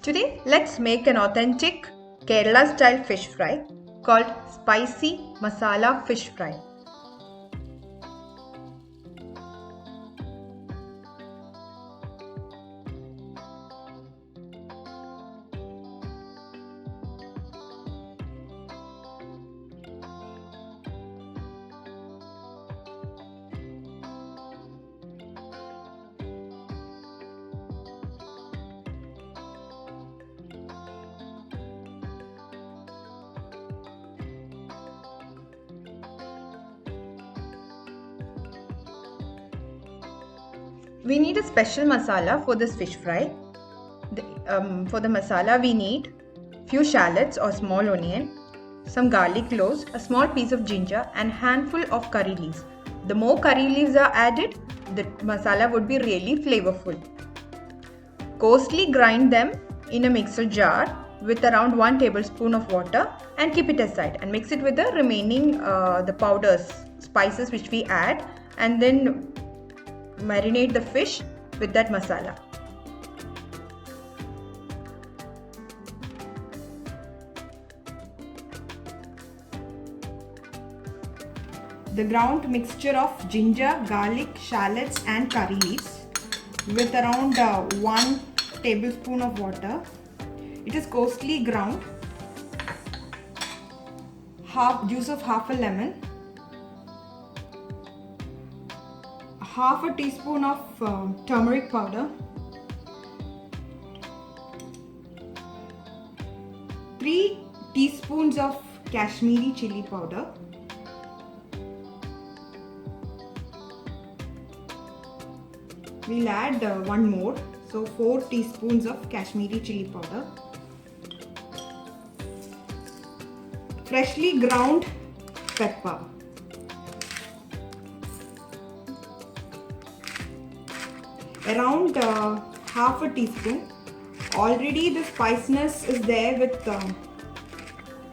Today, let's make an authentic Kerala style fish fry called spicy masala fish fry. We need a special masala for this fish fry. For the masala, we need few shallots or small onion, some garlic cloves, a small piece of ginger, and handful of curry leaves. The more curry leaves are added, the masala would be really flavorful. Coarsely grind them in a mixer jar with around 1 tablespoon of water and keep it aside, and mix it with the remaining the powders, spices which we add, and then marinate the fish with that masala. The ground mixture of ginger, garlic, shallots and curry leaves with around 1 tablespoon of water. It is coarsely ground. Juice of half a lemon. Half a teaspoon of turmeric powder. 3 teaspoons of Kashmiri chili powder. We'll add one more, so 4 teaspoons of Kashmiri chili powder. Freshly ground pepper. Around half a teaspoon. Already the spiciness is there with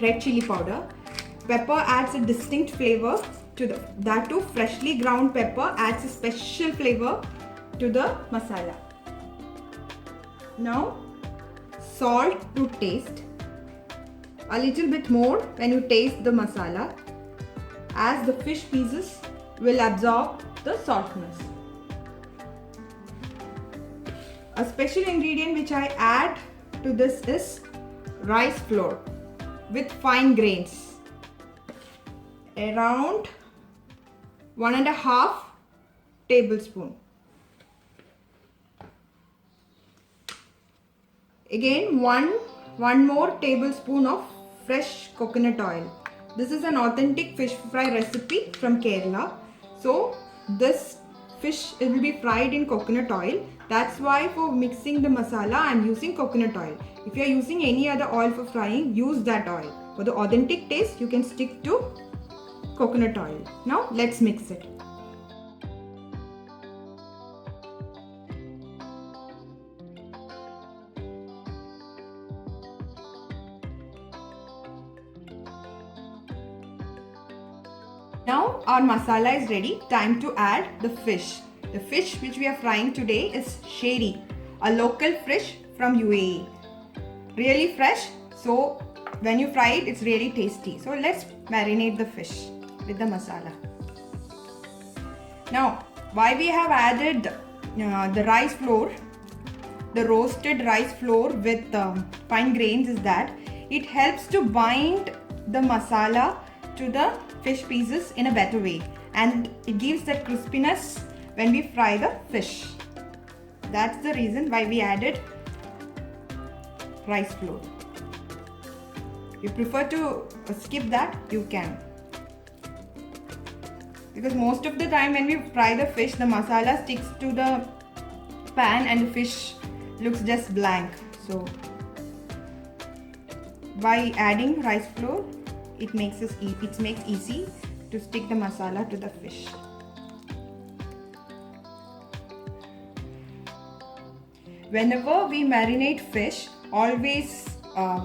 red chili powder. Pepper adds a distinct flavor to that too. Freshly ground pepper adds a special flavor to the masala. Now salt to taste. A little bit more when you taste the masala, as the fish pieces will absorb the saltness. A special ingredient which I add to this is rice flour with fine grains. Around 1.5 tablespoon. Again one more tablespoon of fresh coconut oil. This is an authentic fish fry recipe from Kerala. So this fish will be fried in coconut oil. That's why for mixing the masala I am using coconut oil. If you are using any other oil for frying, use that oil. For the authentic taste, you can stick to coconut oil. Now let's mix it. Now our masala is ready. Time to add the fish. The fish which we are frying today is sheri, a local fish from UAE. Really fresh, so when you fry it, it's really tasty. So let's marinate the fish with the masala. Now, why we have added the rice flour, the roasted rice flour with fine grains, is that it helps to bind the masala to the fish pieces in a better way, and it gives that crispiness when we fry the fish. That's the reason why we added rice flour. If you prefer to skip that, you can, because most of the time when we fry the fish, the masala sticks to the pan and the fish looks just blank. So by adding rice flour, it makes easy to stick the masala to the fish. Whenever we marinate fish, always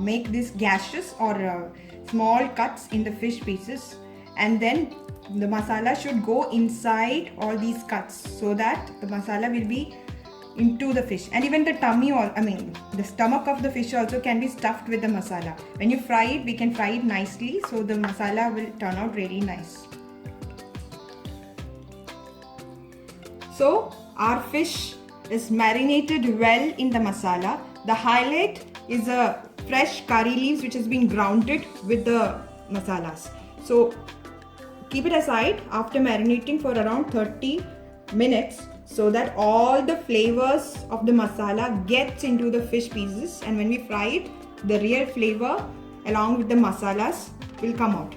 make these gashes or small cuts in the fish pieces, and then the masala should go inside all these cuts so that the masala will be into the fish. And even the tummy, the stomach of the fish also can be stuffed with the masala. When you fry it, we can fry it nicely, so the masala will turn out really nice. So our fish is marinated well in the masala. The highlight is a fresh curry leaves which has been grounded with the masalas. So keep it aside after marinating for around 30 minutes so that all the flavors of the masala gets into the fish pieces, and when we fry it, the real flavor along with the masalas will come out.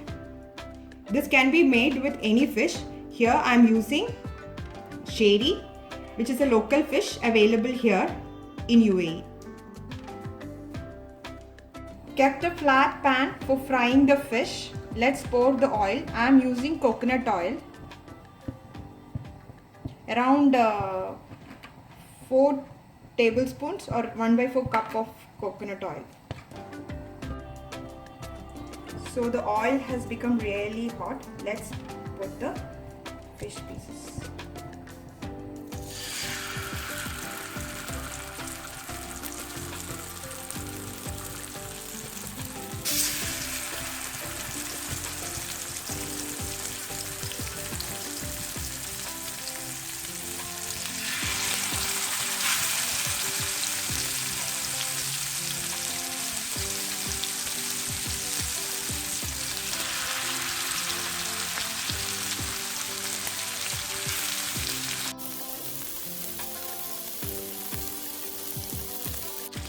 This can be made with any fish. Here I am using sheri, which is a local fish available here in UAE. Kept a flat pan for frying the fish. Let's pour the oil. I am using coconut oil, around 4 tablespoons or 1/4 cup of coconut oil. So the oil has become really hot. Let's put the fish pieces.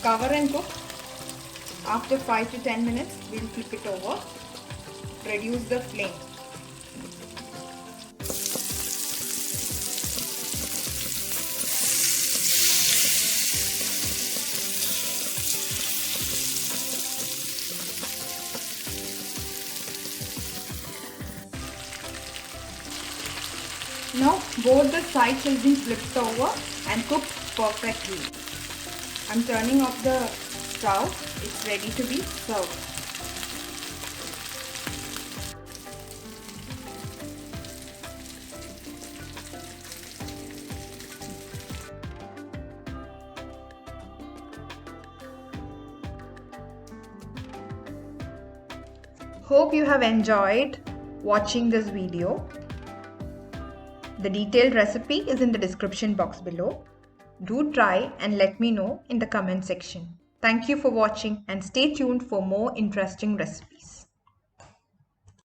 Cover and cook. After 5 to 10 minutes, we'll flip it over. Reduce the flame. Now both the sides has been flipped over and cooked perfectly. I'm turning off the stove. It's ready to be served. Hope you have enjoyed watching this video. The detailed recipe is in the description box below. Do try and let me know in the comment section. Thank you for watching and stay tuned for more interesting recipes.